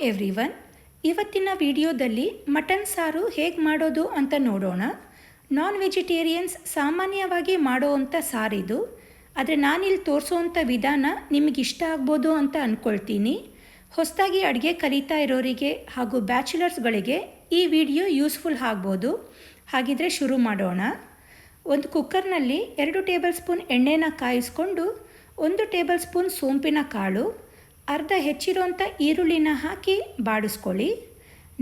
Everyone, ಇವತ್ತಿನ ವಿಡಿಯೋದಲ್ಲಿ mutton ಸಾರು ಹೇಗೆ ಮಾಡೋದು ಅಂತ ನೋಡೋಣ. ನಾನ್ ವೆಜಿಟೇರಿಯನ್ಸ್ ಸಾಮಾನ್ಯವಾಗಿ ಮಾಡೋವಂಥ ಸಾರಿದು. ಆದರೆ ನಾನಿಲ್ಲಿ ತೋರಿಸೋವಂಥ ವಿಧಾನ ನಿಮಗೆ ಇಷ್ಟ ಆಗ್ಬೋದು ಅಂತ ಅಂದ್ಕೊಳ್ತೀನಿ. ಹೊಸದಾಗಿ ಅಡುಗೆ ಕಲಿತಾ ಇರೋರಿಗೆ ಹಾಗೂ ಬ್ಯಾಚುಲರ್ಸ್ಗಳಿಗೆ ಈ ವಿಡಿಯೋ ಯೂಸ್ಫುಲ್ ಆಗ್ಬೋದು. ಹಾಗಿದ್ರೆ ಶುರು ಮಾಡೋಣ. ಒಂದು ಕುಕ್ಕರ್ನಲ್ಲಿ 2 ಟೇಬಲ್ ಸ್ಪೂನ್ ಎಣ್ಣೆನ ಕಾಯಿಸ್ಕೊಂಡು 1 ಟೇಬಲ್ ಸ್ಪೂನ್ ಸೋಂಪಿನ ಕಾಳು, ಅರ್ಧ ಹೆಚ್ಚಿರೋಂಥ ಈರುಳ್ಳಿನ ಹಾಕಿ ಬಾಡಿಸ್ಕೊಳ್ಳಿ.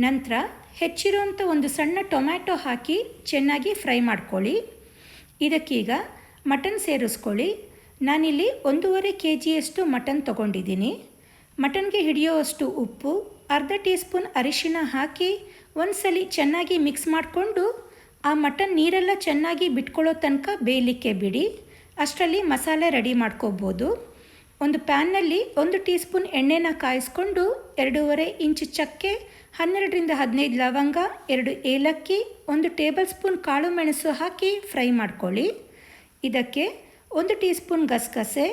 ನಂತರ ಹೆಚ್ಚಿರೋಂಥ ಒಂದು ಸಣ್ಣ ಟೊಮ್ಯಾಟೊ ಹಾಕಿ ಚೆನ್ನಾಗಿ ಫ್ರೈ ಮಾಡ್ಕೊಳ್ಳಿ. ಇದಕ್ಕೀಗ ಮಟನ್ ಸೇರಿಸ್ಕೊಳ್ಳಿ. ನಾನಿಲ್ಲಿ 1.5 kgಯಷ್ಟು ಮಟನ್ ತೊಗೊಂಡಿದ್ದೀನಿ. ಮಟನ್ಗೆ ಹಿಡಿಯೋವಷ್ಟು ಉಪ್ಪು, ಅರ್ಧ ಟೀ ಸ್ಪೂನ್ ಅರಿಶಿಣ ಹಾಕಿ ಒಂದ್ಸಲಿ ಚೆನ್ನಾಗಿ ಮಿಕ್ಸ್ ಮಾಡಿಕೊಂಡು ಆ ಮಟನ್ ನೀರೆಲ್ಲ ಚೆನ್ನಾಗಿ ಬಿಟ್ಕೊಳ್ಳೋ ತನಕ ಬೇಯಲಿಕ್ಕೆ ಬಿಡಿ. ಅಷ್ಟರಲ್ಲಿ ಮಸಾಲೆ ರೆಡಿ ಮಾಡ್ಕೋಬೋದು. ಒಂದು ಪ್ಯಾನ್ನಲ್ಲಿ 1 ಟೀ ಸ್ಪೂನ್ ಎಣ್ಣೆನ ಕಾಯಿಸ್ಕೊಂಡು 2.5 ಇಂಚ್ ಚಕ್ಕೆ, 12ರಿಂದ 15 ಲವಂಗ, 2 ಏಲಕ್ಕಿ, 1 ಟೇಬಲ್ ಸ್ಪೂನ್ ಕಾಳು ಮೆಣಸು ಹಾಕಿ ಫ್ರೈ ಮಾಡ್ಕೊಳ್ಳಿ. ಇದಕ್ಕೆ 1 ಟೀ ಸ್ಪೂನ್ ಗಸಗಸೆ,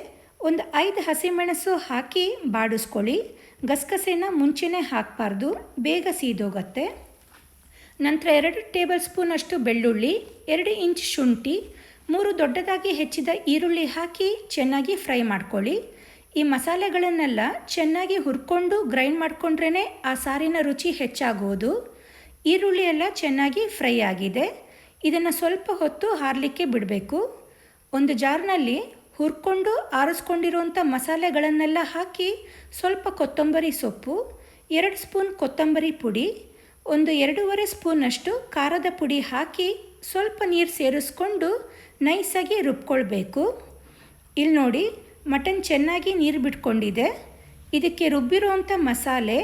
ಒಂದು 5 ಹಸಿಮೆಣಸು ಹಾಕಿ ಬಾಡಿಸ್ಕೊಳ್ಳಿ. ಗಸಗಸೆನ ಮುಂಚೆನೇ ಹಾಕಬಾರ್ದು, ಬೇಗ ಸೀದೋಗತ್ತೆ. ನಂತರ 2 ಟೇಬಲ್ ಸ್ಪೂನ್ ಅಷ್ಟು ಬೆಳ್ಳುಳ್ಳಿ, 2 ಇಂಚ್ ಶುಂಠಿ, 3 ದೊಡ್ಡದಾಗಿ ಹೆಚ್ಚಿದ ಈರುಳ್ಳಿ ಹಾಕಿ ಚೆನ್ನಾಗಿ ಫ್ರೈ ಮಾಡ್ಕೊಳ್ಳಿ. ಈ ಮಸಾಲೆಗಳನ್ನೆಲ್ಲ ಚೆನ್ನಾಗಿ ಹುರ್ಕೊಂಡು ಗ್ರೈಂಡ್ ಮಾಡಿಕೊಂಡ್ರೇ ಆ ಸಾರಿನ ರುಚಿ ಹೆಚ್ಚಾಗೋದು. ಈರುಳ್ಳಿ ಎಲ್ಲ ಚೆನ್ನಾಗಿ ಫ್ರೈ ಆಗಿದೆ. ಇದನ್ನು ಸ್ವಲ್ಪ ಹೊತ್ತು ಹಾರಲಿಕ್ಕೆ ಬಿಡಬೇಕು. ಒಂದು ಜಾರ್ನಲ್ಲಿ ಹುರ್ಕೊಂಡು ಆರಿಸ್ಕೊಂಡಿರುವಂಥ ಮಸಾಲೆಗಳನ್ನೆಲ್ಲ ಹಾಕಿ ಸ್ವಲ್ಪ ಕೊತ್ತಂಬರಿ ಸೊಪ್ಪು, 2 ಸ್ಪೂನ್ ಕೊತ್ತಂಬರಿ ಪುಡಿ, ಒಂದು 2.5 ಸ್ಪೂನಷ್ಟು ಖಾರದ ಪುಡಿ ಹಾಕಿ ಸ್ವಲ್ಪ ನೀರು ಸೇರಿಸ್ಕೊಂಡು ನೈಸಾಗಿ ರುಬ್ಕೊಳ್ಬೇಕು. ಇಲ್ಲಿ ನೋಡಿ, ಮಟನ್ ಚೆನ್ನಾಗಿ ನೀರು ಬಿಟ್ಕೊಂಡಿದೆ. ಇದಕ್ಕೆ ರುಬ್ಬಿರುವಂಥ ಮಸಾಲೆ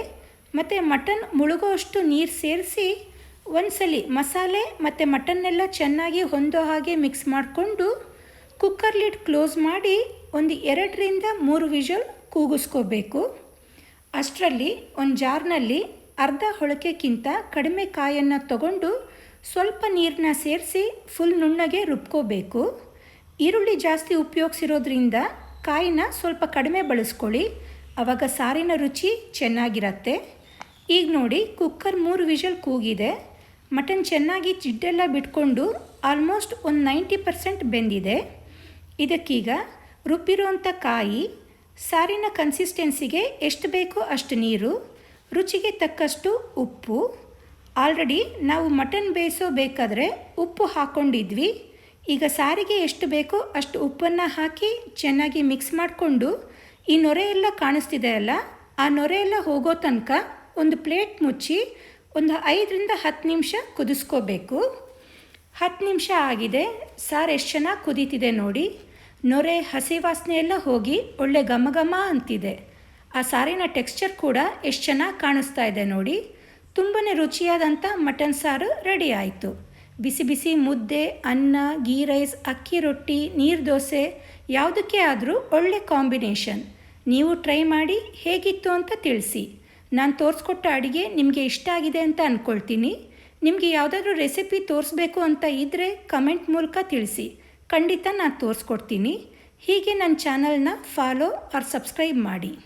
ಮತ್ತು ಮಟನ್ ಮುಳುಗೋಷ್ಟು ನೀರು ಸೇರಿಸಿ ಒಂದ್ಸಲಿ ಮಸಾಲೆ ಮತ್ತು ಮಟನ್ನೆಲ್ಲ ಚೆನ್ನಾಗಿ ಹೊಂದೋ ಹಾಗೆ ಮಿಕ್ಸ್ ಮಾಡಿಕೊಂಡು ಕುಕ್ಕರ್ ಲಿಡ್ ಕ್ಲೋಸ್ ಮಾಡಿ ಒಂದು 2ರಿಂದ 3 ವಿಷಲ್ ಕೂಗಿಸ್ಕೋಬೇಕು. ಅಷ್ಟರಲ್ಲಿ ಒಂದು ಜಾರ್ನಲ್ಲಿ ಅರ್ಧ ಹೊಳಕೆಕ್ಕಿಂತ ಕಡಿಮೆ ಕಾಯನ್ನು ತಗೊಂಡು ಸ್ವಲ್ಪ ನೀರನ್ನ ಸೇರಿಸಿ ಫುಲ್ ನುಣ್ಣಗೆ ರುಬ್ಕೋಬೇಕು. ಈರುಳ್ಳಿ ಜಾಸ್ತಿ ಉಪಯೋಗಿಸಿರೋದ್ರಿಂದ ಕಾಯಿನ ಸ್ವಲ್ಪ ಕಡಿಮೆ ಬಳಸ್ಕೊಳ್ಳಿ, ಆವಾಗ ಸಾರಿನ ರುಚಿ ಚೆನ್ನಾಗಿರತ್ತೆ. ಈಗ ನೋಡಿ, ಕುಕ್ಕರ್ 3 ವಿಷಲ್ ಕೂಗಿದೆ. ಮಟನ್ ಚೆನ್ನಾಗಿ ಜಿಡ್ಡೆಲ್ಲ ಬಿಟ್ಕೊಂಡು ಆಲ್ಮೋಸ್ಟ್ ಒಂದು 90% ಬೆಂದಿದೆ. ಇದಕ್ಕೀಗ ರುಬ್ಬಿರುವಂಥ ಕಾಯಿ, ಸಾರಿನ ಕನ್ಸಿಸ್ಟೆನ್ಸಿಗೆ ಎಷ್ಟು ಬೇಕೋ ಅಷ್ಟು ನೀರು, ರುಚಿಗೆ ತಕ್ಕಷ್ಟು ಉಪ್ಪು. ಆಲ್ರೆಡಿ ನಾವು ಮಟನ್ ಬೇಯಿಸೋಬೇಕಾದ್ರೆ ಉಪ್ಪು ಹಾಕ್ಕೊಂಡಿದ್ವಿ. ಈಗ ಸಾರಿಗೆ ಎಷ್ಟು ಬೇಕೋ ಅಷ್ಟು ಉಪ್ಪನ್ನು ಹಾಕಿ ಚೆನ್ನಾಗಿ ಮಿಕ್ಸ್ ಮಾಡಿಕೊಂಡು ಈ ನೊರೆ ಎಲ್ಲ ಕಾಣಿಸ್ತಿದೆ ಅಲ್ಲ, ಆ ನೊರೆ ಎಲ್ಲ ಹೋಗೋ ತನಕ ಒಂದು ಪ್ಲೇಟ್ ಮುಚ್ಚಿ ಒಂದು 5ರಿಂದ 10 ನಿಮಿಷ ಕುದಿಸ್ಕೋಬೇಕು. 10 ನಿಮಿಷ ಆಗಿದೆ. ಸಾರು ಎಷ್ಟು ಚೆನ್ನಾಗಿ ಕುದೀತಿದೆ ನೋಡಿ. ನೊರೆ, ಹಸಿ ವಾಸನೆ ಎಲ್ಲ ಹೋಗಿ ಒಳ್ಳೆ ಘಮ ಘಮ ಅಂತಿದೆ. ಆ ಸಾರಿನ ಟೆಕ್ಸ್ಚರ್ ಕೂಡ ಎಷ್ಟು ಚೆನ್ನಾಗಿ ಕಾಣಿಸ್ತಾ ಇದೆ ನೋಡಿ. ತುಂಬಾ ರುಚಿಯಾದಂಥ ಮಟನ್ ಸಾರು ರೆಡಿ ಆಯಿತು. ಬಿಸಿ ಬಿಸಿ ಮುದ್ದೆ, ಅನ್ನ, ಗೀ ರೈಸ್, ಅಕ್ಕಿ ರೊಟ್ಟಿ, ನೀರು ದೋಸೆ ಯಾವುದಕ್ಕೆ ಆದರೂ ಒಳ್ಳೆ ಕಾಂಬಿನೇಷನ್. ನೀವು ಟ್ರೈ ಮಾಡಿ ಹೇಗಿತ್ತು ಅಂತ ತಿಳಿಸಿ. ನಾನು ತೋರಿಸ್ಕೊಟ್ಟ ಅಡುಗೆ ನಿಮಗೆ ಇಷ್ಟ ಆಗಿದೆ ಅಂತ ಅಂದ್ಕೊಳ್ತೀನಿ. ನಿಮಗೆ ಯಾವುದಾದ್ರೂ ರೆಸಿಪಿ ತೋರಿಸ್ಬೇಕು ಅಂತ ಇದ್ದರೆ ಕಮೆಂಟ್ ಮೂಲಕ ತಿಳಿಸಿ, ಖಂಡಿತ ನಾನು ತೋರಿಸ್ಕೊಡ್ತೀನಿ. ಹೀಗೆ ನನ್ನ ಚಾನಲ್ನ ಫಾಲೋ ಆರ್ ಸಬ್ಸ್ಕ್ರೈಬ್ ಮಾಡಿ.